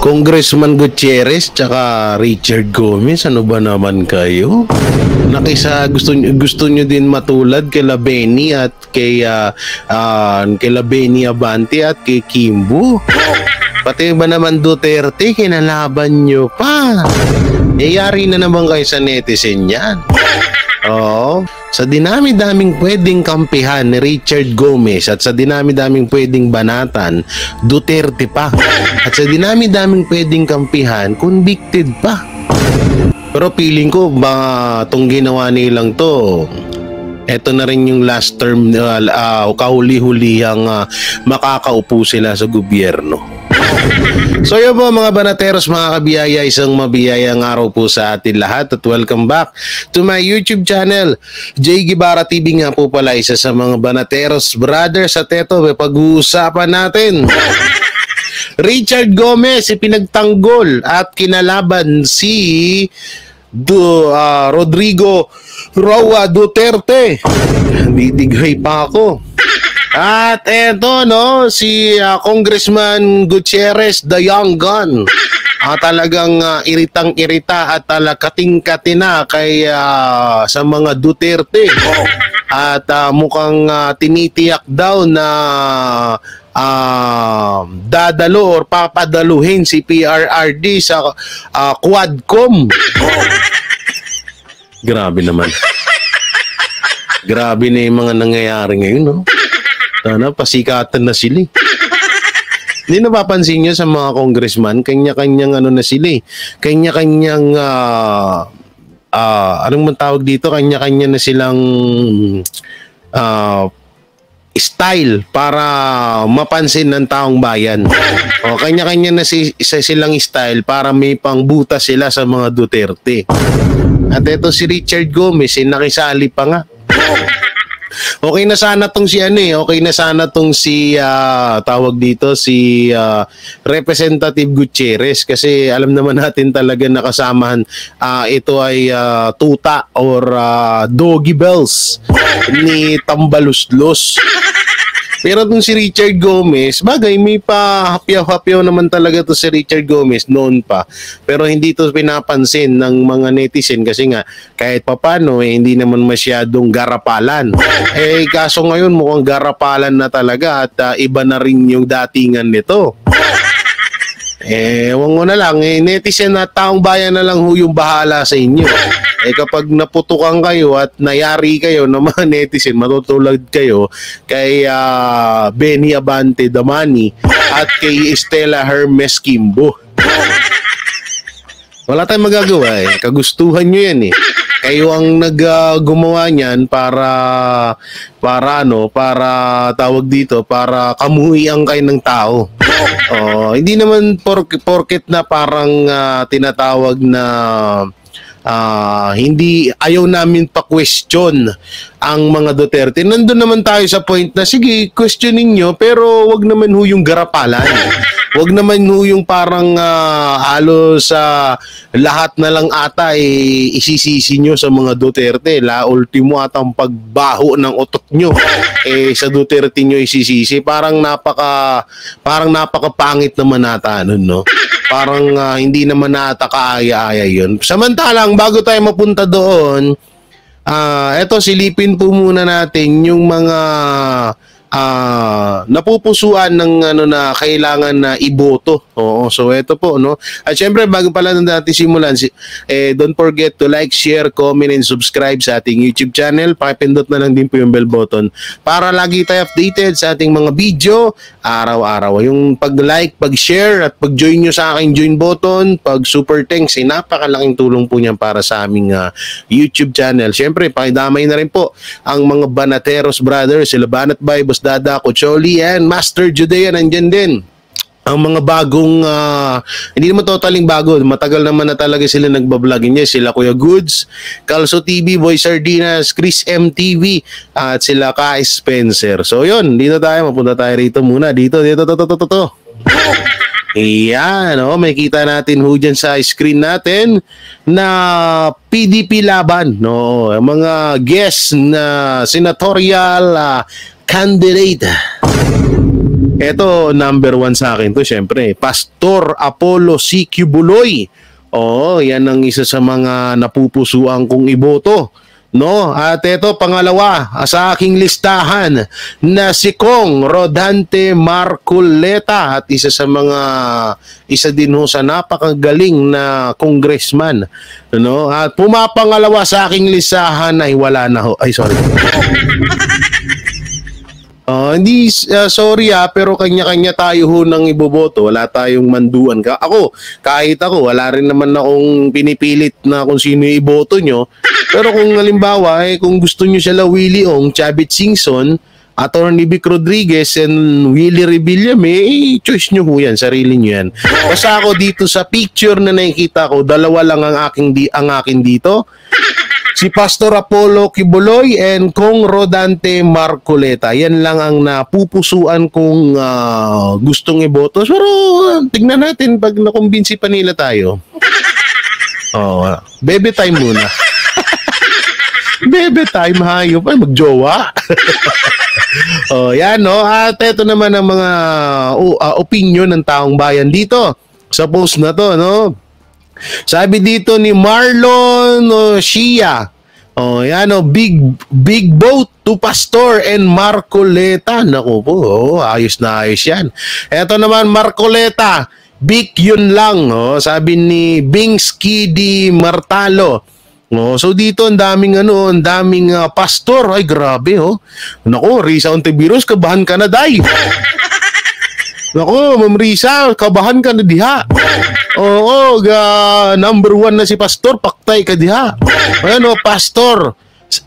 Congressman Gutierrez tsaka Richard Gomez, ano ba naman kayo? Gusto nyo din matulad kay Benny at kay Benny Abante at kay Kimbo. Pati ba naman Duterte, kinalaban nyo pa. Yari na naman kayo sa netizen yan. Oo. Sa dinami-daming pwedeng kampihan ni Richard Gomez at sa dinami-daming pwedeng banatan, Duterte pa. At sa dinami-daming pwedeng kampihan, convicted pa. Pero feeling ko ba itong ginawa nilang to, eto na rin yung last term, kahuli-hulihang makakaupo sila sa gobyerno. So yun po mga banateros, mga kabiyaya, isang mabiyayang araw po sa atin lahat at welcome back to my YouTube channel. Jay Guevara TV nga po pala, isa sa mga banateros brothers, at eto pag-uusapan natin Richard Gomez, ipinagtanggol at kinalaban si Rodrigo Roa Duterte. Didighay pa ako. At eto si Congressman Gutierrez, the young gun. Talagang iritang-irita at kating-katina kay sa mga Duterte. At mukhang tinitiyak daw na dadalo or papadaluhin si PRRD sa Quadcom. Grabe naman. Grabe na yung mga nangyayari ngayon, no? Sana pasikatan na sila. Hindi napapansin nyo sa mga congressman, kanya-kanyang na sila. Kanya-kanyang anong man tawag dito, kanya-kanya na silang style para mapansin ng taong bayan. O kanya-kanya na silang style para may pangbuta sila sa mga Duterte. At ito si Richard Gomez, nakisali pa nga. Okay na sana tong si okay na sana tong si tawag dito si Representative Gutierrez, kasi alam naman natin talaga nakasamahan ito ay tuta or doggy bells ni Tambaluslos. Pero itong si Richard Gomez, bagay may pa hapyaw-hapyaw naman talaga to si Richard Gomez noon pa. Pero hindi to pinapansin ng mga netizen kasi nga kahit papano hindi naman masyadong garapalan. Kaso ngayon mukhang garapalan na talaga at iba na rin yung datingan nito. Ewan ko na lang, netizen na taong bayan na lang yung bahala sa inyo. Kapag naputukan kayo at nayari kayo ng mga netizen, matutulad kayo kay Benny Abante Damani at kay Estela Hermes Kimbo. Wala tayong magagawa kagustuhan nyo yan Kayo ang gumawa niyan para tawag dito, para kamuhian kayo ng tao. Hindi naman porket na parang tinatawag na hindi ayaw namin pa-question ang mga Duterte. Nandun naman tayo sa point na sige, questioning nyo, pero wag naman yung garapalan. Wag naman yung parang halos sa lahat na lang ata isisisi nyo sa mga Duterte. La ultimo at ang pagbaho ng utot nyo sa Duterte nyo isisisi. Parang napakapangit naman ata no? Parang hindi naman nata kaaya-aya yun. Samantalang bago tayo mapunta doon, eto silipin po muna natin yung mga napupusuan ng na kailangan na iboto. So ito po At syempre bago pala natin simulan, don't forget to like, share, comment and subscribe sa ating YouTube channel. Pakipindot na lang din po yung bell button para lagi tayo updated sa ating mga video araw-araw. Yung pag-like, pag-share at pag-join nyo sa aking join button, pag super thanks, napakalaking tulong po niyan para sa aming YouTube channel. Syempre pakidamay na rin po ang mga Banateros brothers, sila Banat Bay, Boss Dada, Cocholi, and Master Judea nandyan din. Ang mga bagong, hindi naman totaling bago, matagal naman na talaga sila nagbablog niya. Sila Kuya Goods, Calso TV, Boy Sardinas, Chris MTV, at sila Kai Spencer. So yun, dito tayo, mapunta tayo rito muna. Dito. Ayan, may kita natin dyan sa screen natin na PDP laban, mga guests na senatorial candidate. Eto, number 1 sa akin to, syempre. Pastor Apollo C. Kibuloy. Oo, yan ang isa sa mga napupusuan kong iboto. No? At ito, pangalawa, sa aking listahan na si Kong Rodante Marcoleta at isa din ho sa napakagaling na congressman. No? At pumapangalawa sa aking listahan ay wala na ho. Ay, sorry. Hindi, sorry pero kanya-kanya tayo ho ng iboboto. Wala tayong manduan. Kahit ako, wala rin naman akong pinipilit na kung sino yung iboto nyo. Pero kung halimbawa, kung gusto nyo sila Willie Ong, Chavit Singson, Attorney Vic Rodriguez, and Willie Revillame, choice nyo ho yan, sarili nyo yan. Basta ako dito sa picture na nakikita ko, dalawa lang ang akin dito. Si Pastor Apollo Kibuloy and Kong Rodante Marcoleta. Yan lang ang napupusuan kong gustong iboto. Pero tignan natin pag nakumbinsi pa nila tayo. Bebe time muna. Bebe time, hayop. Ay, magjowa. Yan, no? At ito naman ang mga opinion ng taong bayan dito sa post na to, no? Sabi dito ni Marlon Shia, yan big boat to Pastor and Marcoleta. Naku po, ayos na ayos yan. Eto naman, Marcoleta, big yun lang. Sabi ni Bingsky di Martalo. So dito ang daming pastor. Ay, grabe, Naku, Risa Ontiveros, kabahan ka na, day. Naku, Ma'am Risa, kabahan ka na diha. Oo, number 1 na si Pastor, paktay ka diha. Ayan, Pastor,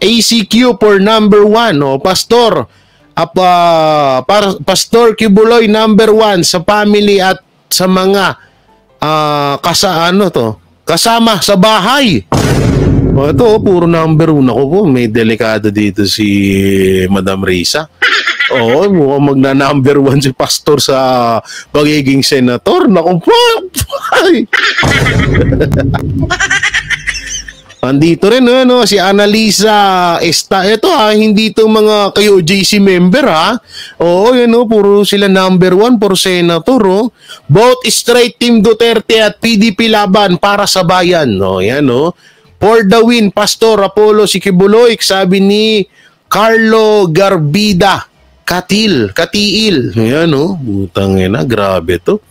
ACQ for number 1. Pastor, Pastor Kibuloy number 1 sa family at sa mga kasama sa bahay. Ito, puro number 1 ako po. May delikado dito si Madam Risa. Oo, mukhang magna-number 1 si Pastor sa pagiging senator. Naku po! Andito rin, si Annalisa Esta. Ito hindi ito mga kayo JC member Oo, puro sila number 1 for senator. Both straight Team Duterte at PDP laban para sa bayan. For the win, Pastor Apollo Kibuloy, sabi ni Carlo Garbida. Katiil. Ayan, butang ina, grabe to.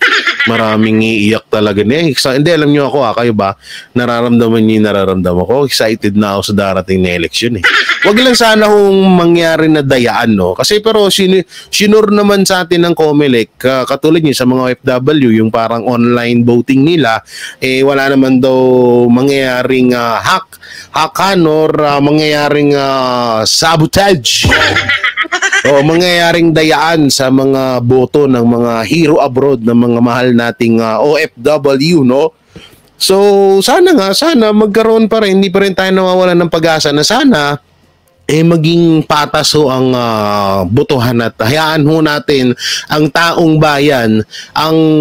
Maraming iiyak talaga niya. Hindi, alam niyo ako, kayo ba? Nararamdaman niyo yung nararamdaman ko. Excited na ako sa darating na eleksyon. Wag lang sana kung mangyari na dayaan, Kasi pero sinur naman sa atin ng COMELEC, katulad niyo sa mga OFW, yung parang online voting nila, wala naman daw mangyayaring hack-hakan or mangyayaring sabotage. Mangyayaring dayaan sa mga boto ng mga hero abroad, ng mga mahal nating OFW, So, sana magkaroon pa rin, hindi pa rin tayo nawawalan ng pag-asa na sana maging patas ang botohan at hayaan natin ang taong bayan ang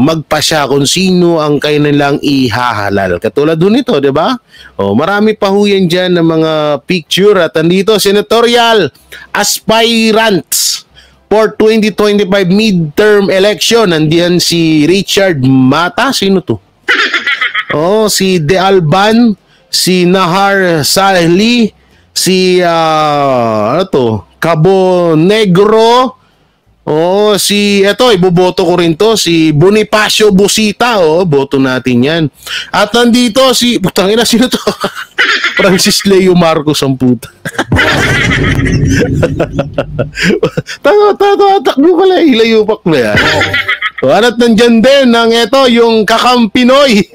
magpasya kung sino ang kanilang ihahalal. Katulad nito, di ba? Marami pa yan dyan ng mga picture at andito, senatorial aspirants for 2025 midterm election. Nandiyan si Richard Mata. Sino to? Si De Alban, si Nahar Salih, si Cabo Negro, iboboto ko rin to, si Bonifacio Busita, boto natin yan. At nandito putang ina, sino to? Francis Leo Marcos ang puta. Takbo pala, ilayo pa ko yan. At nandyan din yung Kakampinoy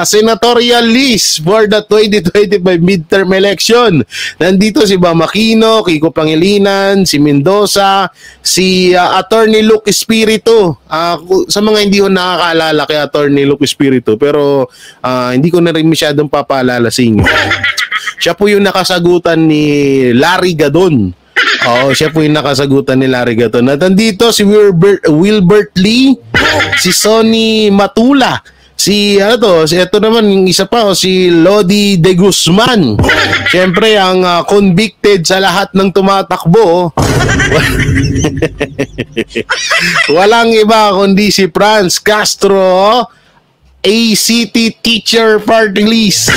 senatorial list for the 2025 midterm election. Nandito si Bamakino, Kiko Pangilinan, si Mendoza, si Attorney Luke Espiritu. Sa mga hindi ko nakakaalala kay Attorney Luke Espiritu, pero hindi ko na rin masyadong papaalala sa inyo. Siya po yung nakasagutan ni Larry Gadon. Siya po yung nakasagutan ni Larry Gadon. At nandito si Wilbert Lee, si Sonny Matula, ito naman yung isa pa, si Lodi de Guzman. Siyempre, ang convicted sa lahat ng tumatakbo. Walang iba kundi si Franz Castro, ACT Teacher Party List.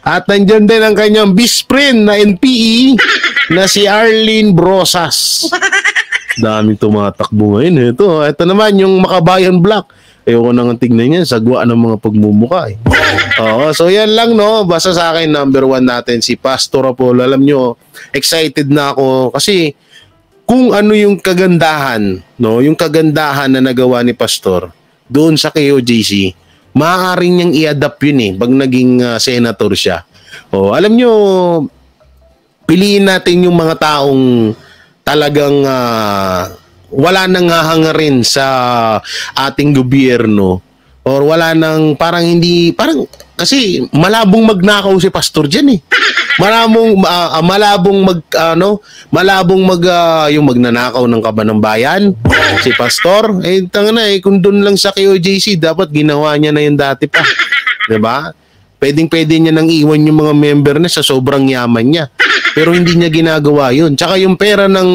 At nandiyan din ang kanyang bisprin na NPE na si Arlene Brosas. Daming tumatakbo ngayon. Ito naman yung Makabayan Black. Ayoko nang tignan yan, sagwa ng mga pagmumuka eh. Oo, so yan lang no, basta sa akin number 1 natin si Pastor Apollo. Alam nyo, excited na ako kasi kung ano yung kagandahan, no, yung kagandahan na nagawa ni Pastor doon sa KOJC, maaaring niyang i-adapt yun eh pag naging senator siya. Oh, alam nyo, piliin natin yung mga taong talagang wala nang hahangarin sa ating gobyerno or wala nang parang hindi, parang kasi malabong magnakaw si Pastor dyan eh. Yung magnanakaw ng kaban ng bayan si Pastor. Tanga na kung doon lang sa KOJC dapat ginawa niya na yung dati pa. 'Di ba? Pwedeng-pwede niya nang iwan yung mga member na sa sobrang yaman niya. Pero hindi niya ginagawa yun. Tsaka yung pera ng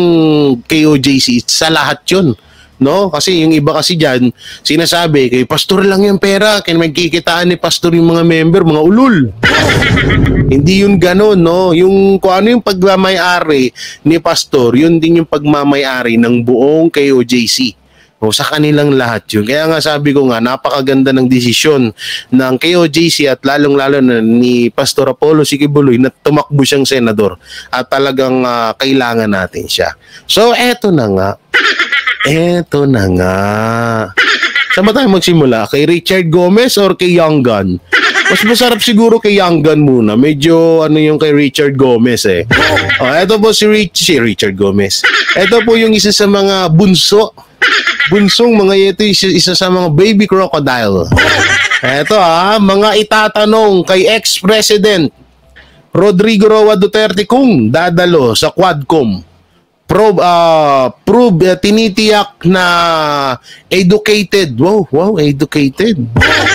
KOJC, sa lahat yun. No? Kasi yung iba kasi dyan, sinasabi, kay Pastor lang yung pera, kaya magkikitaan ni Pastor yung mga member, mga ulul. Hindi yun ganun, no? Yung kung ano yung pagmamayari ni Pastor, yun din yung pagmamayari ng buong KOJC. O sa kanilang lahat yun. Kaya nga sabi ko nga, napakaganda ng desisyon ng KOJC at lalong-lalo na ni Pastor Apollo Sikibuloy na tumakbo siyang senador at talagang kailangan natin siya. So eto na nga. Saan ba tayo magsimula? Kay Richard Gomez or kay Young Gun? Mas masarap siguro kay Young Gun muna. Medyo yung kay Richard Gomez eh. Eto po si Richard Gomez. Eto po yung isa sa mga bunsong mga ito, isa sa mga baby crocodile. Eto mga itatanong kay ex-president Rodrigo Roa Duterte kung dadalo sa Quadcom. Tinitiyak na educated. Wow, educated.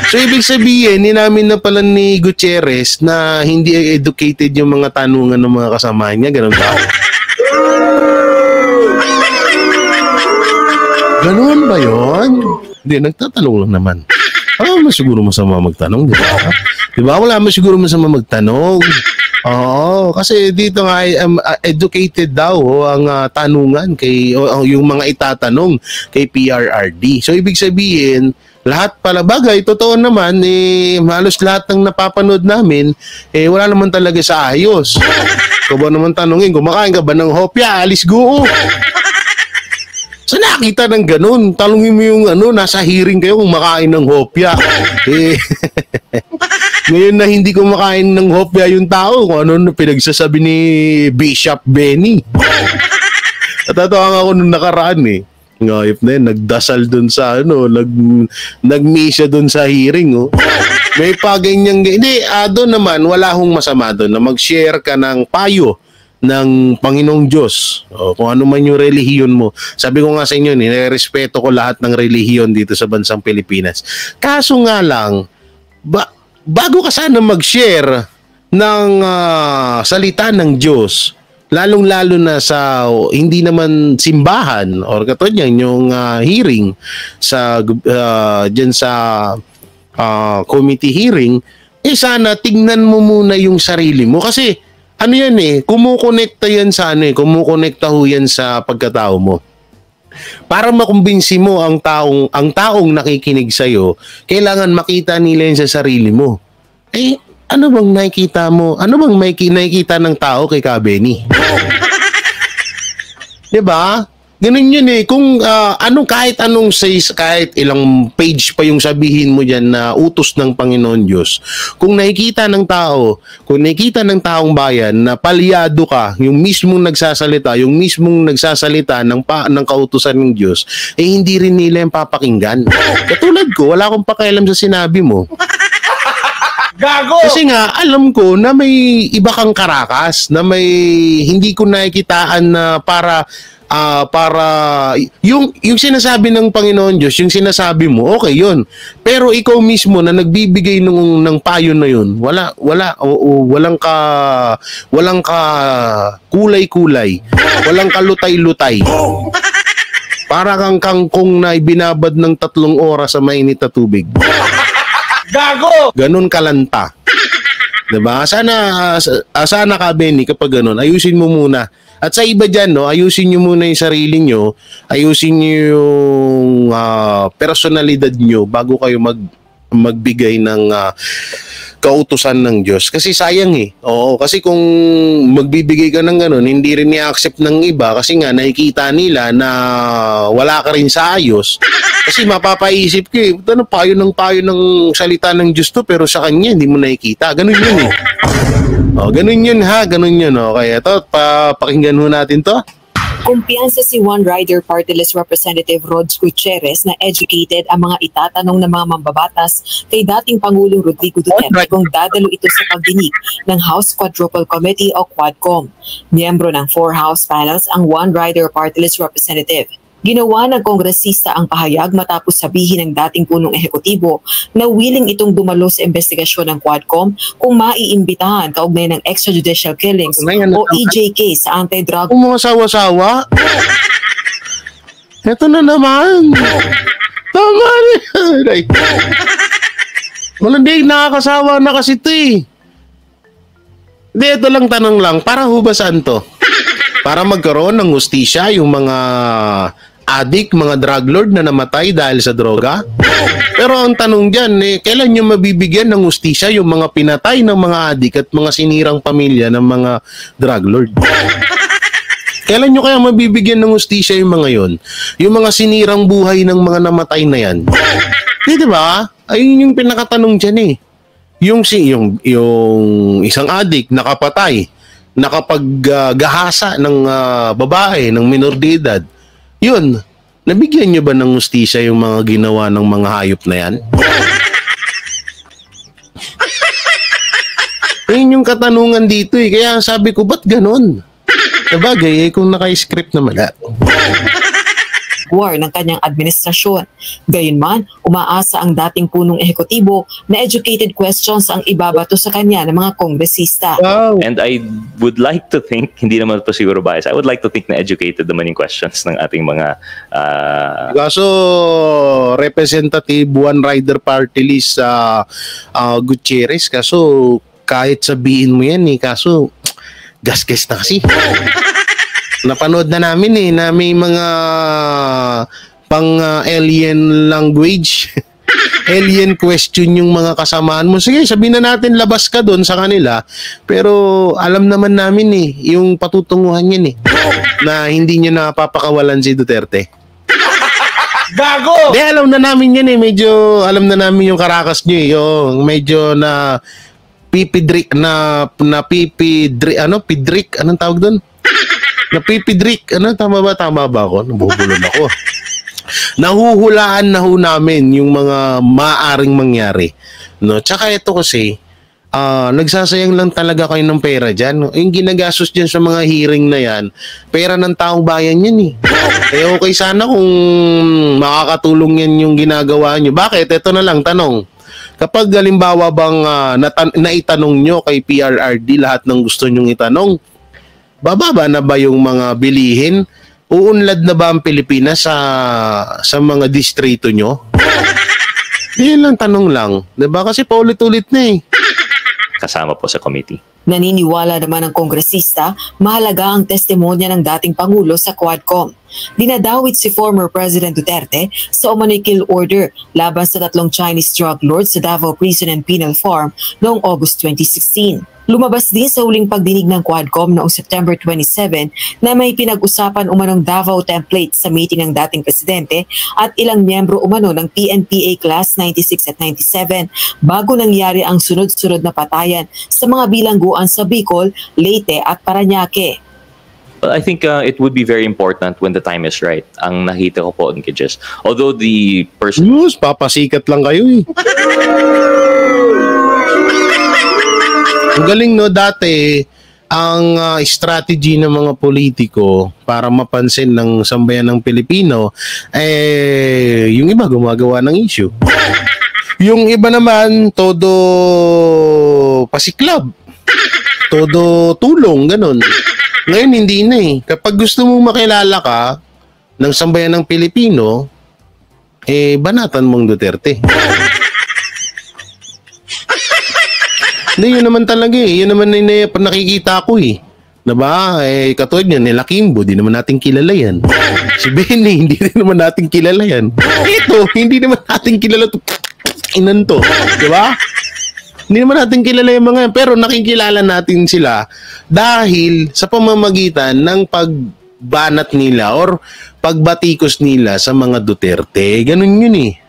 So ibig sabihin, ninamin na pala ni Gutierrez na hindi educated yung mga tanungan ng mga kasama niya. Ganun ba? Ganun ba yun? Hindi, nagtatanong lang naman. Wala mo siguro masama magtanong, di ba? Di ba? Wala mo siguro masama magtanong. Oo, kasi dito nga educated daw ang tanungan kay yung mga itatanong kay PRRD. So ibig sabihin, lahat pala bagay, totoo naman halos lahat ng napapanood namin wala naman talaga sa ayos. Kung ba naman tanungin, kumakain ka ba ng hopya? Alis guo. So nakita ng ganun, talungin mo yung nasa hearing kayo kung makain ng hopya. Ngayon na hindi kumakain ng hopya yung tao, kung ano pinagsasabi ni Bishop Benny. Natatawa nga ako nung nakaraan Ngayip na yun, nagdasal dun sa nag-misa dun sa hearing. May paganyang, hindi, doon naman, wala hong masama doon na mag-share ka ng payo ng Panginoong Diyos o kung ano man yung relihiyon mo. Sabi ko nga sa inyo, nirespeto ko lahat ng relihiyon dito sa bansang Pilipinas. Kaso nga lang, bago ka sana mag-share ng salita ng Diyos, lalong-lalo na sa hindi naman simbahan or katulad yan yung hearing sa dyan sa committee hearing, sana tignan mo muna yung sarili mo kasi ano yan kumukonekta yan sa kumukonekta ho yan sa pagkatao mo. Para makumbinsi mo ang taong nakikinig sa iyo, kailangan makita nila yan sa sarili mo. Ano bang nakikita mo? Ano bang may nakikita ng tao kay Kabeni? 'Di ba? Ganun yun Kung kahit anong says, kahit ilang page pa yung sabihin mo dyan na utos ng Panginoon Diyos, kung nakikita ng taong bayan na palyado ka, yung mismong nagsasalita ng kautusan ng Diyos, hindi rin nila yung papakinggan. Katulad ko, wala akong pakialam sa sinabi mo. Gago! Kasi nga, alam ko na may iba kang karakas, na may hindi ko nakikitaan na para yung sinasabi ng Panginoon Diyos, yung sinasabi mo, okay yun. Pero ikaw mismo na nagbibigay ng payo na yun, walang ka kulay-kulay, walang kalutay-lutay. Para kang kangkong na ibinabad ng 3 oras sa mainit na tubig. Gago! Ganun kalanta. Diba? Sana ka, Benny, kapag ganun, ayusin mo muna. At sa iba dyan, no, ayusin nyo muna yung sarili nyo, ayusin nyo yung personalidad nyo bago kayo magbigay ng kautusan ng Diyos. Kasi sayang eh. Oo, kasi kung magbibigay ka ng ganun, hindi rin i-accept ng iba kasi nga nakikita nila na wala ka rin sa ayos. Kasi mapapaisip ka eh, ano, payo ng salita ng Diyos to, pero sa kanya hindi mo nakikita. Ganun yun eh. O, ganun yun ha, ganun yun. Okay, ito, pakinggan mo natin to. Kumpiyansa si One Rider Party List Representative Rods Gutierrez na educated ang mga itatanong ng mga mambabatas kay dating Pangulong Rodrigo Duterte kung dadalo ito sa pagdinig ng House Quadruple Committee o Quadcom. Miyembro ng 4 House panels ang One Rider Party List Representative. Ginawa ng kongresista ang pahayag matapos sabihin ng dating punong ehekutibo na willing itong dumalo sa investigasyon ng Quadcom kung maiimbitahan kaugnay ng extrajudicial killings o EJK sa anti-drug. Kung mga sawa-sawa, eto na naman. Tama na. Malandig, nakakasawa na kasi ito eh. Hindi, ito lang tanong lang, para hubasan to? Para magkaroon ng hustisya yung mga adik, mga drug lord na namatay dahil sa droga. Pero ang tanong dyan, kailan nyo mabibigyan ng hustisya yung mga pinatay ng mga adik at mga sinirang pamilya ng mga drug lord? Kailan nyo kaya mabibigyan ng hustisya yung mga yon? Yung mga sinirang buhay ng mga namatay na yan? Di ba? Ayun yung pinakatanong dyan eh. Yung isang adik nakapatay, nakapaggahasa ng babae, ng minor de edad. Yun, nabigyan nyo ba ng hustisya yung mga ginawa ng mga hayop na yan? Yun yung katanungan dito eh. Kaya sabi ko, ba't ganun? Sabagay, kung naka-script naman. War ng kanyang administrasyon. Gayunman, umaasa ang dating punong ehekutibo na educated questions ang ibabato sa kanya ng mga kongresista. Wow. And I would like to think, hindi naman ito siguro bias, I would like to think na educated naman yung questions ng ating mga... Kaso, Representative One Rider Party List Gutierrez, kaso kahit sabihin mo yan eh, kaso gas-gas na kasi. Napanood na namin eh, na may mga pang-alien language, alien question yung mga kasamaan mo. Sige, sabihin na natin labas ka doon sa kanila, pero alam naman namin eh, yung patutunguhan yan eh, na hindi nyo napapakawalan si Duterte. Gago! Di, alam na namin yan eh, medyo alam na namin yung karakas nyo eh, yung medyo na pipidrik, pidrik, anong tawag doon? Napipidrik, tama ba ako? Nabubulol ako. Nahuhulaan na ho namin yung mga maaaring mangyari. No? Tsaka ito kasi, nagsasayang lang talaga kayo ng pera dyan. Yung ginagastos dyan sa mga hearing na yan, pera ng taong bayan yan eh. Eh okay sana kung makakatulong yan yung ginagawa nyo. Bakit? Ito na lang, tanong. Kapag halimbawa bang naitanong nyo kay PRRD lahat ng gusto nyong itanong, bababa na ba yung mga bilihin? Uunlad na ba ang Pilipinas sa mga distrito nyo? Yan lang, tanong lang. Diba? Kasi paulit-ulit na eh. Kasama po sa committee. Naniniwala naman ang kongresista, mahalaga ang testimonya ng dating Pangulo sa Quadcom. Dinadawit si former President Duterte sa umano'y kill order laban sa 3 Chinese drug lords sa Davao Prison and Penal Farm noong August 2016. Lumabas din sa huling pagdinig ng Quadcom noong September 27 na may pinag-usapan umanong Davao template sa meeting ng dating presidente at ilang miyembro umano ng PNPA Class 96 at 97 bago nangyari ang sunod-sunod na patayan sa mga bilangguan sa Bicol, Leyte at Parañaque. Well, I think it would be very important when the time is right. Ang nakita ko po kay Jess. Although the person... Papasikat lang kayo eh. Ang galing, no? Dati, ang strategy ng mga politiko para mapansin ng sambayan ng Pilipino, yung iba gumagawa ng issue. Yung iba naman, todo pasiklab. Todo tulong, ganun. Ngayon, hindi na eh. Kapag gusto mong makilala ka ng sambayan ng Pilipino, banatan mong Duterte. Hindi, yun naman talaga eh. Yun naman nakikita ko eh. Diba? Katulad niya, nila Kimbo, di naman natin kilala yan. Si Benny, hindi rin naman natin kilala yan. Ito, hindi naman natin kilala to. Inan to. Diba? Hindi naman natin kilala yung mga yan. Pero nakikilala natin sila dahil sa pamamagitan ng pagbanat nila or pagbatikos nila sa mga Duterte. Ganun yun eh.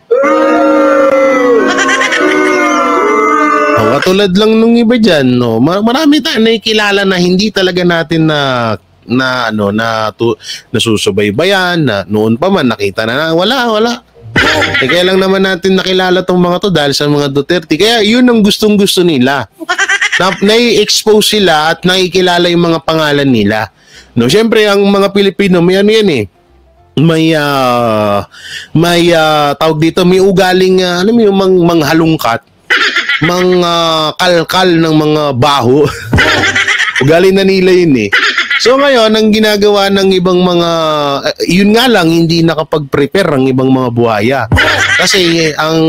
Katulad lang nung iba dyan, no? Marami tayong nakikilala na hindi talaga natin nasusubaybayan, na noon pa man nakita na wala. Kaya lang naman natin nakilala tong mga to dahil sa mga Duterte. Kaya yun ang gustong-gusto nila. Nai-expose sila at nakikilala yung mga pangalan nila. No, syempre ang mga Pilipino, may ano yan eh. May tawag dito, may ugaling yung manghalungkat. Mga kalkal ng mga baho. Ugali na nila yun eh. So ngayon, ang ginagawa ng ibang mga, yun nga lang, hindi nakapag-prepare ang ibang mga buhaya. Kasi ang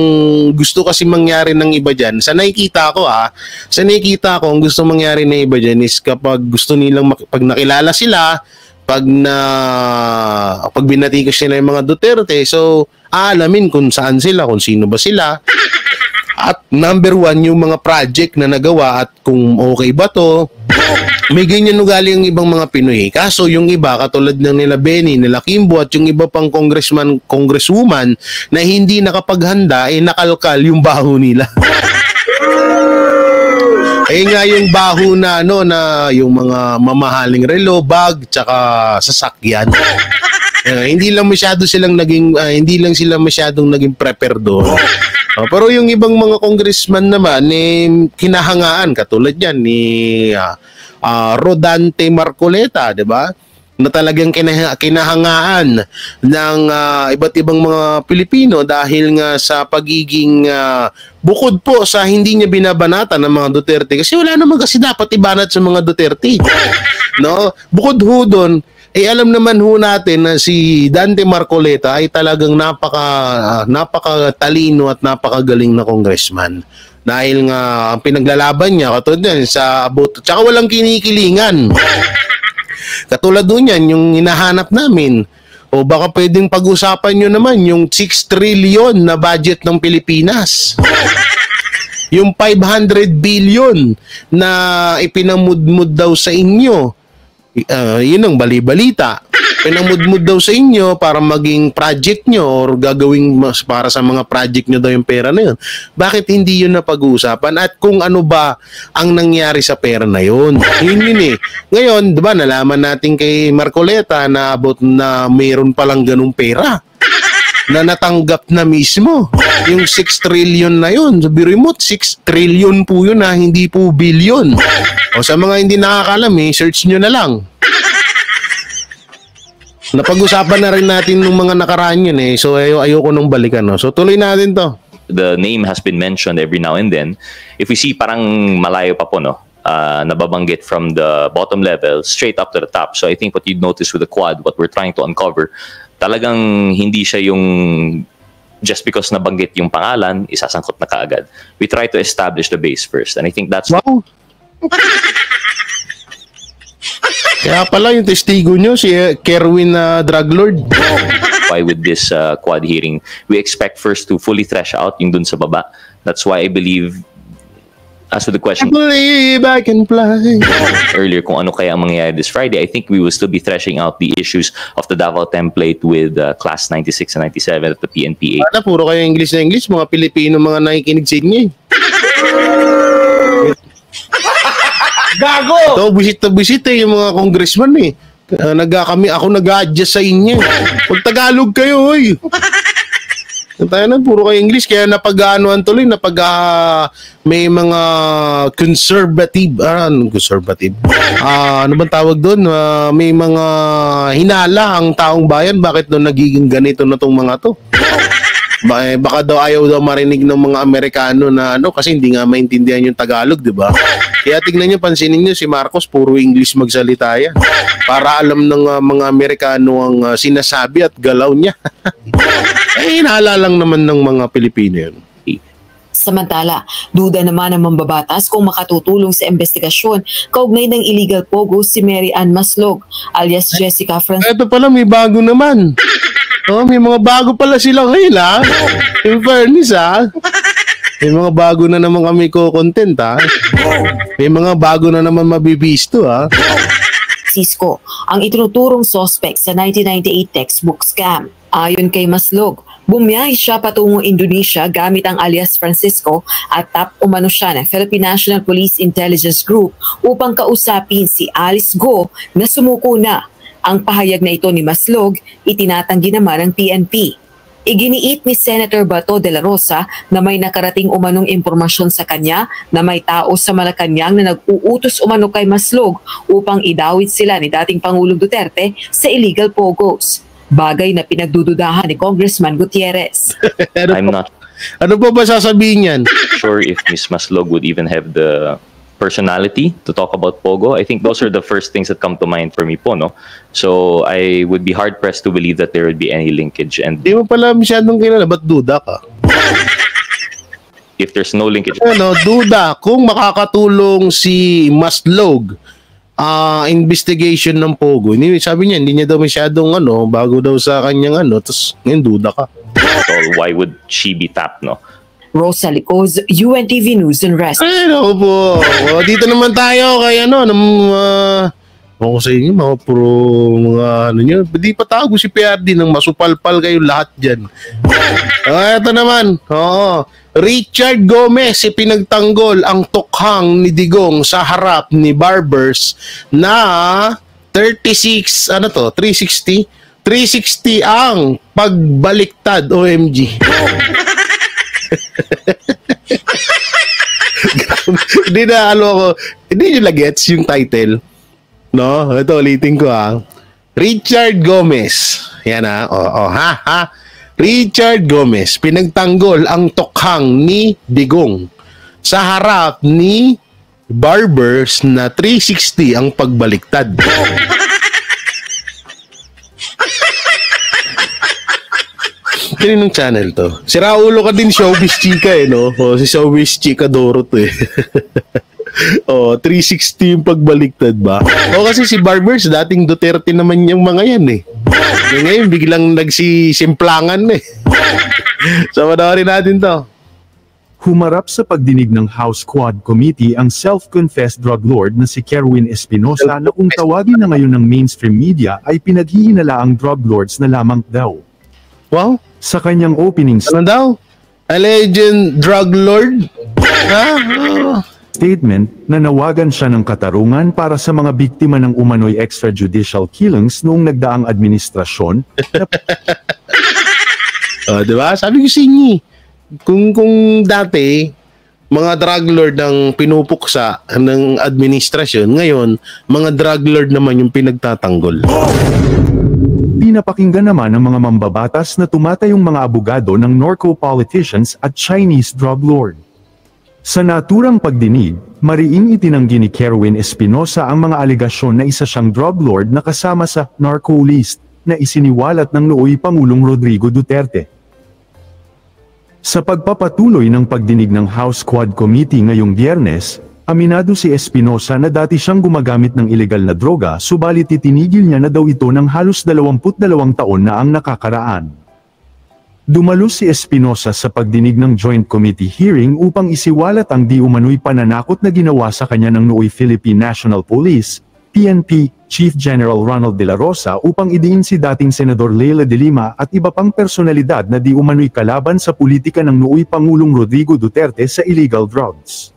gusto kasi mangyari ng iba dyan, sa nakikita ko, ang gusto mangyari ng iba dyan is kapag gusto nilang, pag nakilala sila, pag binatikos nila yung mga Duterte, so aalamin kung saan sila, kung sino ba sila. At number one, yung mga project na nagawa at kung okay ba to. May ganyan ugali yung ibang mga Pinoy. Kaso yung iba, katulad ng nila Benny, nila Kimbo at yung iba pang congressman, congresswoman na hindi nakapaghanda, nakalkal yung baho nila. Nga yung baho na na yung mga mamahaling relo, bag, tsaka sasakyan. Hindi lang sila masyadong naging prepare doon. Pero yung ibang mga congressman naman kinahangaan katulad yan ni Rodante Marcoleta, 'di ba? Na talagang kinahangaan ng iba't ibang mga Pilipino dahil nga sa pagiging bukod po sa hindi niya binabanatan ng mga Duterte kasi wala naman kasi dapat ibanat sa mga Duterte. No? Bukod ho doon, alam naman ho natin na si Dante Marcoleta ay talagang napakatalino at napakagaling na congressman. Dahil nga ang pinaglalaban niya katulad yan sa aboto, tsaka walang kinikilingan. Katulad doon yan, yung hinahanap namin. O baka pwedeng pag-usapan nyo naman yung 6 trillion na budget ng Pilipinas. Yung 500 billion na ipinamudmud daw sa inyo. Yun ang bali-balita. Pinamudmud daw sa inyo para maging project nyo or gagawing para sa mga project nyo daw yung pera na yun. Bakit hindi yun na pag-uusapan? At kung ano ba ang nangyari sa pera na yun? Yun eh. Ngayon, diba, nalaman natin kay Marcoleta na about na mayroon palang ganung pera na natanggap na mismo. Yung 6 trillion na yun. Sabi remote, 6 trillion po yun hindi po billion. O sa mga hindi nakakalam search nyo na lang. Napag-usapan na rin natin nung mga nakaraan yun So ayoko nung balikan. So tuloy natin to. The name has been mentioned every now and then. If we see parang malayo pa po, nababanggit from the bottom level straight up to the top. So I think what you'd notice with the Quad, what we're trying to uncover, talagang hindi siya yung just because nabanggit yung pangalan, isasangkot na kaagad. We try to establish the base first. And I think that's... Wow! Kaya pala yung testigo nyo, si Kerwin drug lord. Why with this Quad hearing, we expect first to fully thresh out yung dun sa baba. That's why I believe, as with the question... I believe I can fly. Earlier, kung ano kaya ang mangyayari this Friday, I think we will still be threshing out the issues of the Davao template with Class 96 and 97 at the PNP 8. Puro kayo English na English, mga Pilipino, mga nakikinig sa inyo Gago! Ito, busit yung mga congressman ako nag-a-adjust sa inyo. Pag Tagalog kayo, hoy. Tayo na, puro kayo English. Kaya napag-aanuan tuloy, may mga conservative, ano bang tawag doon? May mga hinala ang taong bayan. Bakit doon nagiging ganito na tong mga to? Baka daw ayaw daw marinig ng mga Amerikano na kasi hindi nga maintindihan yung Tagalog, di ba? Kaya tignan nyo, pansinin nyo, si Marcos puro English magsalita yan. Para alam ng mga Amerikano ang sinasabi at galaw niya. Hinala lang naman ng mga Pilipino yun. Samantala, duda naman ang mambabatas kung makatutulong sa investigasyon kaugnay ng illegal pogo si Mary Ann Maslog alias Jessica Francis. Ito pala, may bago naman. May mga bago pala sila ngayon, ha? In fairness, ha? May mga bago na naman kami ko-content, ha? May mga bago na naman mabibisto, ha? Cisco, ang itinuturong suspect sa 1998 textbook scam. Ayon kay Maslog, bumiyahe siya patungong Indonesia gamit ang alias Francisco at top umano siya ng Philippine National Police Intelligence Group upang kausapin si Alice Go na sumuko na. Ang pahayag na ito ni Maslog, itinatanggi naman ng PNP. Iginiit ni Senator Bato de la Rosa na may nakarating umanong impormasyon sa kanya na may tao sa Malacanang na nag-uutos umano kay Maslog upang idawit sila ni dating Pangulong Duterte sa illegal pogos. Bagay na pinagdududahan ni Congressman Gutierrez. Ano pa ba sasabihin yan? Sure if Ms. Maslog would even have the personality to talk about Pogo. I think those are the first things that come to mind for me po, no? So I would be hard-pressed to believe that there would be any linkage. And di mo pala masyadong kilala, ba't duda ka? If there's no linkage... duda kung makakatulong si Maslog investigation ng Pogo. Sabi niya, hindi niya daw masyadong bago daw sa kanyang tapos ngayon duda ka. So why would she be tapped, no? Rosa Licoz, UNTV News and Rest. Ay, naku po. Dito naman tayo kay ako sa inyo, mga puro mga nyo. Di pa tago si PRD nang masupalpal kayo lahat dyan. Ito naman. Richard Gomez, pinagtanggol ang tukhang ni Digong sa harap ni Barbers na 360 ang pagbaliktad. OMG. Hindi nyo na-gets yung title, no? Ito, ulitin ko, Richard Gomez, yan, Richard Gomez, pinagtanggol ang tukhang ni Digong sa harap ni Barbers na 360 ang pagbaliktad. Kaninong channel to? Si Raulo ka din, Showbiz Chika no? Si Showbiz Chika Doro to 360 yung pagbaliktad ba? Kasi si Barbers, dating Duterte naman yung mga yan Ngayon, biglang nagsisimplangan So, panoorin natin to. Humarap sa pagdinig ng House Quad Committee ang self-confessed drug lord na si Kerwin Espinosa na kung tawagin na ngayon ng mainstream media ay pinaghihinala ang drug lords na lamang daw. Wow? Sa kanyang opening daw? Alleged drug lord? Statement, nanawagan siya ng katarungan para sa mga biktima ng umano'y extrajudicial killings noong nagdaang administrasyon. Diba? Sabi ko sa inyo, kung dati, mga drug lord ang pinupuksa ng administrasyon, ngayon, mga drug lord naman yung pinagtatanggol. Pinapakinggan naman ng mga mambabatas na tumatayong mga abogado ng Norco politicians at Chinese drug lord. Sa naturang pagdinig, mariing itinanggi ni Kerwin Espinosa ang mga alegasyon na isa siyang drug lord na kasama sa narco list na isiniwalat ng nooy Pangulong Rodrigo Duterte. Sa pagpapatuloy ng pagdinig ng House Quad Committee ngayong Biyernes, aminado si Espinosa na dati siyang gumagamit ng ilegal na droga subalit itinigil niya na daw ito ng halos 22 taon na ang nakakaraan. Dumalo si Espinosa sa pagdinig ng Joint Committee hearing upang isiwalat ang di umano'y pananakot na ginawa sa kanya ng nooy Philippine National Police, PNP, Chief General Ronald de la Rosa upang idiin si dating Senador Leila de Lima at iba pang personalidad na di umano'y kalaban sa politika ng nooy Pangulong Rodrigo Duterte sa illegal drugs.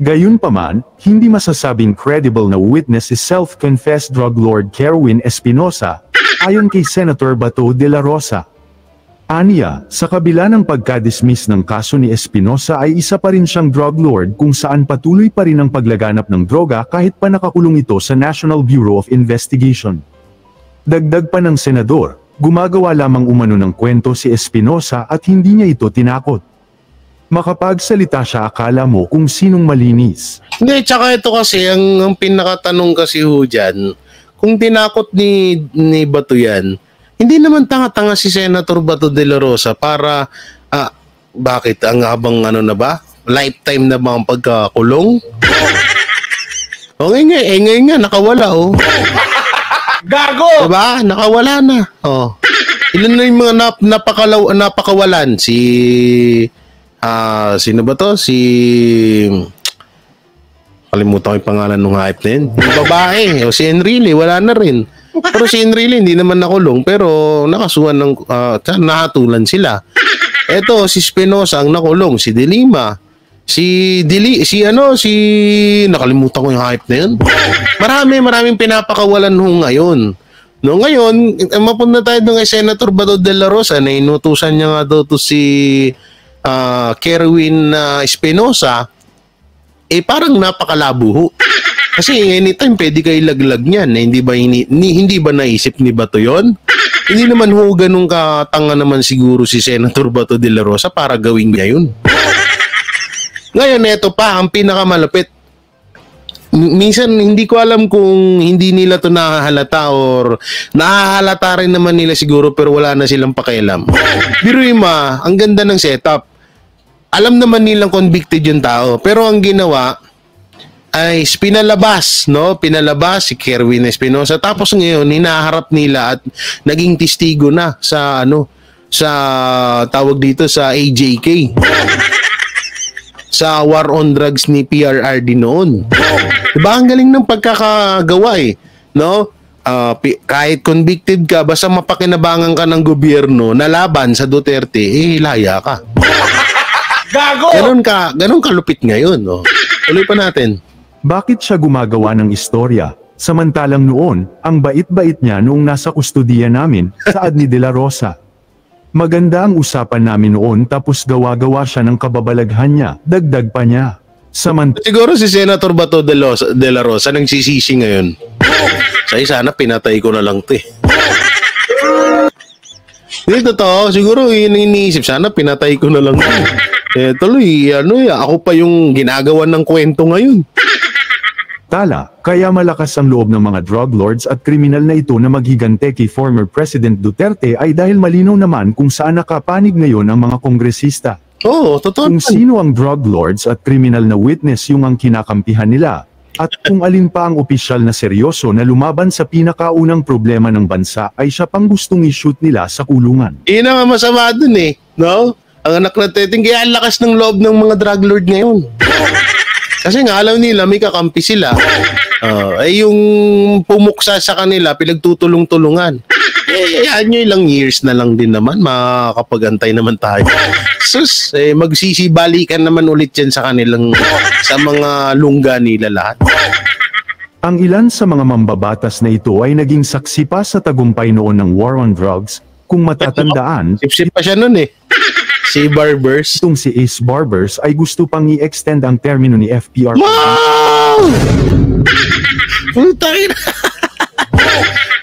Gayunpaman, hindi masasabing credible na witness si self-confessed drug lord Kerwin Espinosa, ayon kay Senator Bato de la Rosa. Aniya, sa kabila ng pagka-dismiss ng kaso ni Espinosa ay isa pa rin siyang drug lord kung saan patuloy pa rin ang paglaganap ng droga kahit pa nakakulong ito sa National Bureau of Investigation. Dagdag pa ng senador, gumagawa lamang umano ng kwento si Espinosa at hindi niya ito tinakot. Makapagsalita siya akala mo kung sinong malinis. Hindi, tsaka ito kasi, ang pinakatanong kasi ho dyan, kung tinakot ni Bato yan, hindi naman tanga-tanga si Senator Bato de la Rosa para, bakit, ang habang ano na ba? Lifetime na ba ang pagkakulong? O ngayon nga, nakawala oh. Gago! Diba? Nakawala na. Oh. Ilan na yung mga napakawalan? Sino ba to? Kalimutan ko yung pangalan ng hype na yun. Yung babae. O si Enrile, wala na rin. Pero si Enrile, hindi naman nakulong. Pero nakasuhan ng, nahatulan sila. Eto, si Espinosa ang nakulong. Si De Lima. Nakalimutan ko yung hype na yun. Maraming pinapakawalan ho ngayon. No, ngayon, mapunta tayo doon kay Senator Bato de la Rosa na inutusan niya nga daw to si Kerwin Espinosa. Parang napakalabo ho. Kasi anytime pwede kayo laglag niyan. Hindi ba naisip ni Bato yon? Hindi naman ho ganun katanga naman siguro si Senator Bato de la Rosa para gawin niya yun. Ngayon, ito pa, ang pinakamalapit. Minsan, hindi ko alam kung hindi nila to nahahalata or nahahalata rin naman nila siguro pero wala na silang pakialam. Biruin mo, ang ganda ng setup. Alam naman nilang convicted yung tao. Pero ang ginawa ay pinalabas, no? Pinalabas si Kerwin Espinosa. Tapos ngayon, hinaharap nila at naging testigo na sa tawag dito sa AJK. Sa war on drugs ni PRRD noon. Diba ang galing ng pagkakagawa eh, no? Kahit convicted ka, basta mapakinabangan ka ng gobyerno na laban sa Duterte, laya ka. Gago! Ganun kalupit ngayon, no? Tuloy pa natin. Bakit siya gumagawa ng istorya? Samantalang noon, ang bait-bait niya noong nasa kustudiya namin, saad ni De la Rosa. Maganda ang usapan namin noon tapos gawa-gawa siya ng kababalaghan niya, dagdag pa niya. Siguro si Senator Bato de la Rosa nagsisisi ngayon. Sana pinatay ko na lang to eh. Hindi totoo, siguro yun iniisip, sana pinatay ko na lang to. Tuloy, ako pa yung ginagawa ng kwento ngayon. Tala, kaya malakas ang loob ng mga drug lords at kriminal na ito na maghigante kay former President Duterte ay dahil malinaw naman kung saan nakapanig ngayon ang mga kongresista. Oo, totoo. Kung sino ang drug lords at kriminal na witness yung ang kinakampihan nila, at kung alin pa ang opisyal na seryoso na lumaban sa pinakaunang problema ng bansa ay siya pang gustong i-shoot nila sa kulungan. Iyon ang masama dun eh, no? Ang anak na teting, kaya ang lakas ng loob ng mga drug lord ngayon. Kasi nga alam nila may kakampi sila. Yung pumuksa sa kanila, pinagtutulong-tulungan. Ilang years na lang din naman, makakapagantay naman tayo. Sus, magsisibalikan naman ulit yan sa kanilang, sa mga lungga nila lahat. Ang ilan sa mga mambabatas na ito ay naging saksi pa sa tagumpay noon ng war on drugs. Kung matatandaan, sip pa siya nun eh. Si Barbers. Itong si Ace Barbers ay gusto pang i-extend ang termino ni FPR. Wow! Putang ina.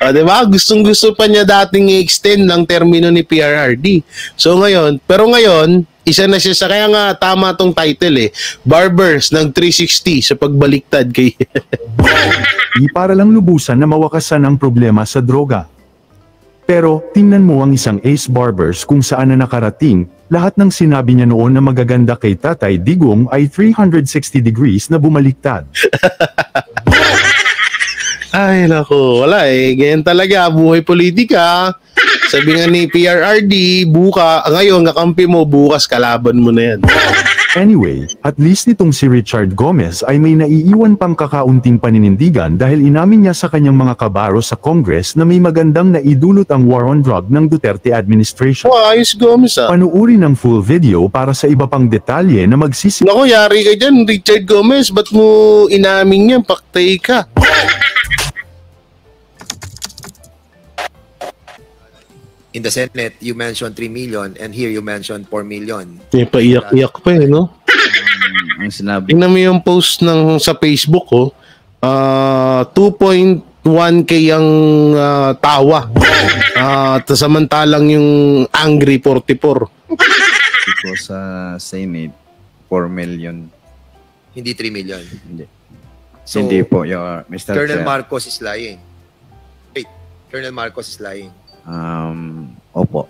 Diba? Gustong-gusto pa niya dating i-extend ang termino ni PRRD. So ngayon, isa na siya sa, kaya nga tama tong title eh. Barbers ng 360 sa pagbaliktad kay... Para lang lubusan na mawakasan ang problema sa droga. Pero, tingnan mo ang isang Ace Barbers kung saan na nakarating, lahat ng sinabi niya noon na magaganda kay Tatay Digong ay 360 degrees na bumaliktad. Ay, naku, wala eh. Ganyan talaga, buhay politika. Sabi nga ni PRRD, ngayon kakampi mo, bukas kalaban mo na yan. Anyway, at least nitong si Richard Gomez ay may naiiwan pang kakaunting paninindigan dahil inamin niya sa kanyang mga kabaro sa Congress na may magandang naidulot ang war on drug ng Duterte administration. Ayos Gomez ah. Panuuri ng full video para sa iba pang detalye na Naku, yari ka dyan, Richard Gomez. Ba't mo inamin yan? Paktay ka. In the Senate, you mentioned 3 million and here you mentioned 4 million. May paiyak-iyak pa eh, no? Ang sinabi. Tingnan mo yung post sa Facebook, 2.1K ang tawa. Samantalang yung angry 44. Ito sa Senate, 4 million. Hindi 3 million. Hindi. So, Hindi po, your Mr. Colonel Chair. Marcos is lying. Wait, Colonel Marcos is lying. Opo.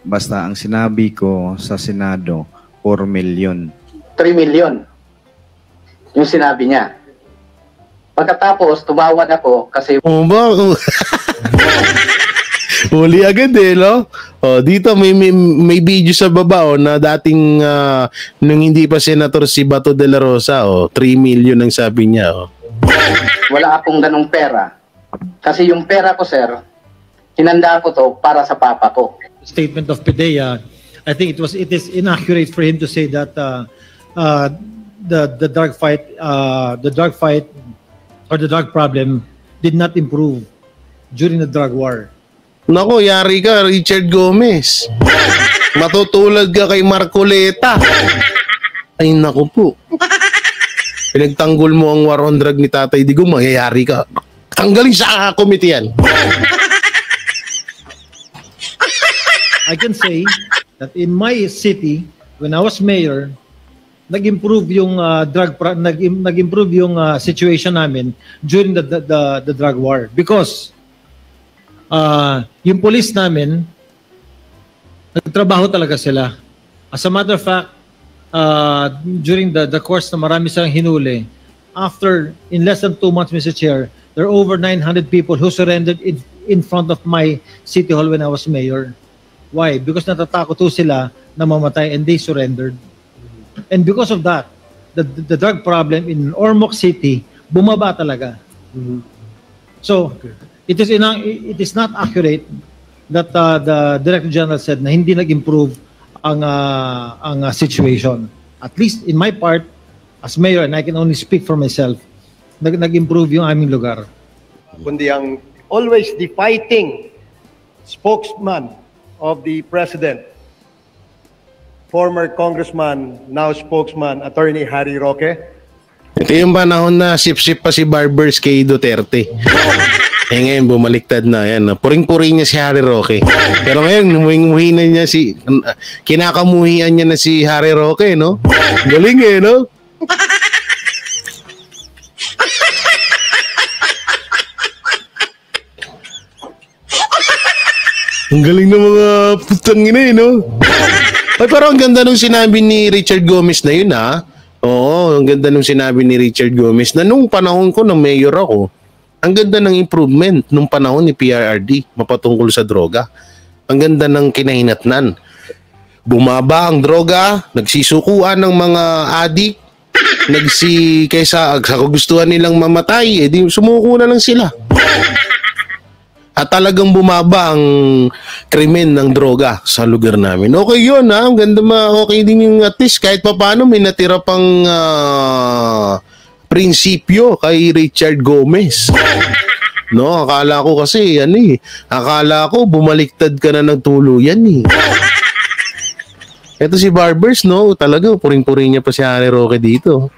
Basta ang sinabi ko sa Senado, 4 million. 3 million. Yung sinabi niya. Pagkatapos, tumawa ako kasi O ba? Huli agad eh, no? Dito may video sa baba na dating nung hindi pa senator si Bato de la Rosa, 3 million ang sabi niya. wala akong ganong pera. Kasi yung pera ko, sir, hinanda ko to para sa papa ko. Statement of PDEA, I think it is inaccurate for him to say that the drug fight or the drug problem did not improve during the drug war. Nako, yari ka, Richard Gomez. Matutulad ka kay Marcoleta. Ay, nako po. Pinagtanggol mo ang war on drug ni Tatay Digong, magyayari ka. Tanggalin sa committee yan. I can say that in my city, when I was mayor, nag-improve yung nag-improve yung situation namin during the drug war because yung police namin nagtrabaho talaga sila. As a matter of fact, during the course na marami silang hinuli, in less than 2 months, Mr. Chair, there are over 900 people who surrendered in front of my city hall when I was mayor. Why? Because natatakot to sila na mamatay and they surrendered. And because of that, the drug problem in Ormoc City bumaba talaga. So, it is not accurate that the Director General said na hindi nag-improve ang situation. At least in my part as mayor, and I can only speak for myself, nag-improve yung aming lugar. Kundi ang always the fighting spokesman of the President, former Congressman, now spokesman, Attorney Harry Roque. Ito yung panahon na sip-sip pa si Barbers kay Duterte. Ngayon, bumaliktad na. Yan. Puring-puring niya si Harry Roque. Pero ngayon, muhi na niya kinakamuhian niya na si Harry Roque, no? Galing eh, no? Ang galing ng mga putang ina eh, no? Ay, pero ang ganda nung sinabi ni Richard Gomez na yun, ha? Oo, ang ganda nung sinabi ni Richard Gomez na nung panahon ko na mayor ako, ang ganda ng improvement nung panahon ni PRRD mapatungkol sa droga. Ang ganda ng kinahinatnan. Bumaba ang droga, nagsisukuan ng mga adik, kaysa kagustuhan nilang mamatay, di sumuko na lang sila. At talagang bumaba ang krimen ng droga sa lugar namin. Okay yun, ha? Ang ganda okay din yung at least kahit pa paano may natira pang prinsipyo kay Richard Gomez. No, akala ko kasi akala ko bumaliktad ka na ng tuluyan eh. Ito si Barbers, no? Talaga, puring-puring niya pa si Harry Roque dito.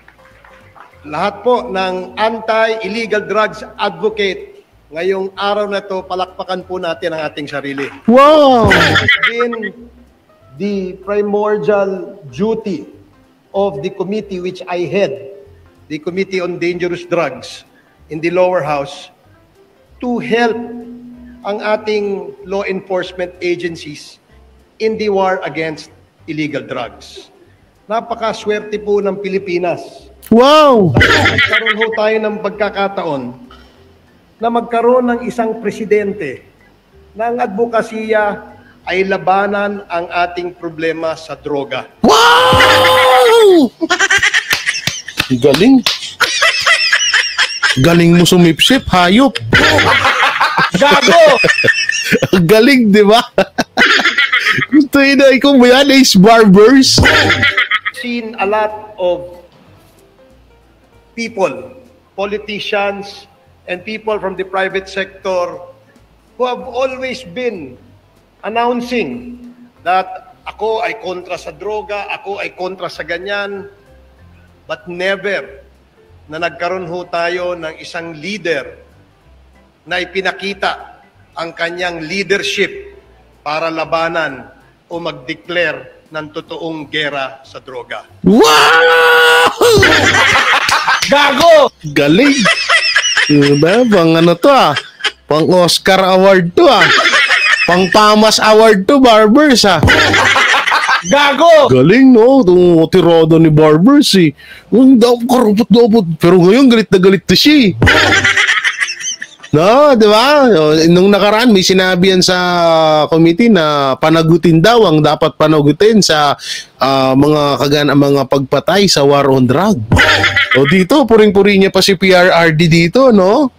Lahat po ng anti-illegal drugs advocate, ngayong araw na to, palakpakan po natin ang ating sarili. Wow! It has been the primordial duty of the committee which I head, the Committee on Dangerous Drugs in the lower house, to help ang ating law enforcement agencies in the war against illegal drugs. Napakaswerte po ng Pilipinas. Wow! Nagkaroon ho tayo ng pagkakataon na magkaroon ng isang presidente na ang advokasya ay labanan ang ating problema sa droga. Wow! Galing. Galing mo sumipsip, hayop. Gago! Galing, di ba? Gusto na ikaw mo yan, Ace Barbers. Seen a lot of people, politicians, and people from the private sector who who have always been announcing that ako ay kontra sa droga, ako ay kontra sa ganyan, but never na nagkaroon ho tayo ng isang leader na ipinakita ang kanyang leadership para labanan o mag-declare ng totoong gera sa droga. Wow! Gago! Galing! Diba? Pang ano to Pang Oscar Award to Pang Pamas Award to, Barbers Gago! Galing, no? Itong tirada ni Barbers Ang karupot-dopot. Pero ngayon, galit na galit to siya No, di ba? Nung nakaraan, may sinabi yan sa committee na panagutin daw ang dapat panagutin sa mga pagpatay sa war on drug. O dito, puring-puri niya pa si PRRD dito, no?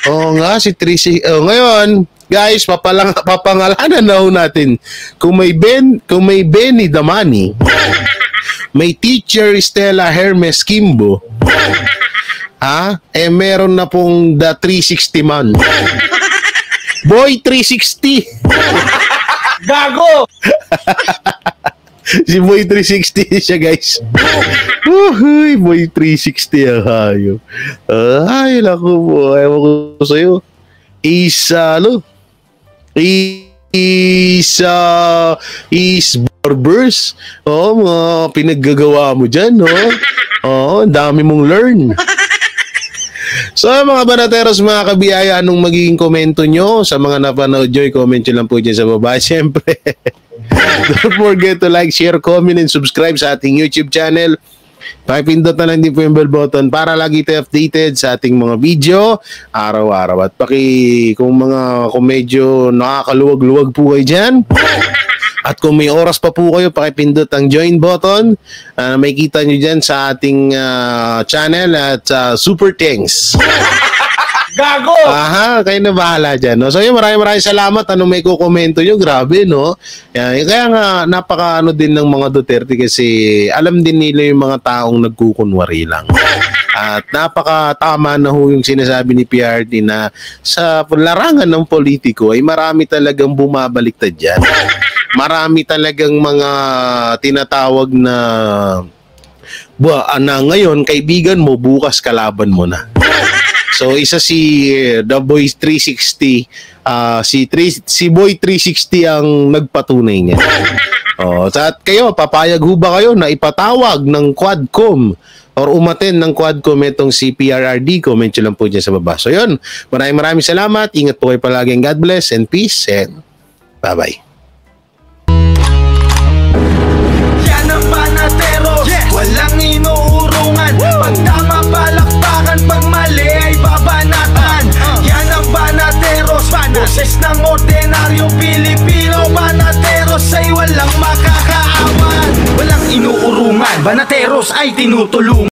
O nga, si Tracy. Ngayon, guys, papangalanan na ho natin. Kung may Benny Damani, may Teacher Stella Hermes Kimbo, meron na pong the 360 man. Boy 360. Gago! Si Boy 360 siya, guys. Uy, Boy 360 ang hayo. Ay, naku po. Ewan ko sa'yo. Is Barbers. Mga pinaggagawa mo dyan, no? Ang dami mong learn. So mga banateros, mga kabiyaya, anong magiging komento nyo sa mga napanood nyo? I-comment nyo lang po dyan sa baba. Siyempre, don't forget to like, share, comment, and subscribe sa ating YouTube channel. Pakipindot na lang din po yung bell button para lagi tayo updated sa ating mga video araw-araw. At kung medyo nakakaluwag-luwag po kayo dyan, at kung may oras pa po kayo, pakipindot ang join button. May kita nyo dyan sa ating channel at Super Thanks. Gago! Kayo na bahala dyan. No? So yun, maraming salamat. Anong may kukomento nyo? Grabe, no? Kaya nga, napaka din ng mga Duterte kasi alam din nila yung mga taong nagkukunwari lang. At napaka-tama na ho yung sinasabi ni PRD na sa larangan ng politiko ay marami talagang bumabaliktad dyan. Marami talagang mga tinatawag na ngayon kaibigan mo, bukas kalaban mo na. So isa si The Boy 360, si Boy 360 ang nagpatunay niya. At kayo, papayag ho ba kayo na ipatawag ng Quadcom or umaten ng Quadcom itong si PRRD? Comment nyo lang po dyan sa baba. So yun, maraming salamat. Ingat po kayo palagi. God bless and peace and bye-bye. Walang inuurungan. Pag tama palakpakan, pag mali ay babanatan. Yan ang Banateros, boses ng ordinaryong Pilipino. Banateros ay walang makakaawan. Walang inuurungan, Banateros ay tinutulungan.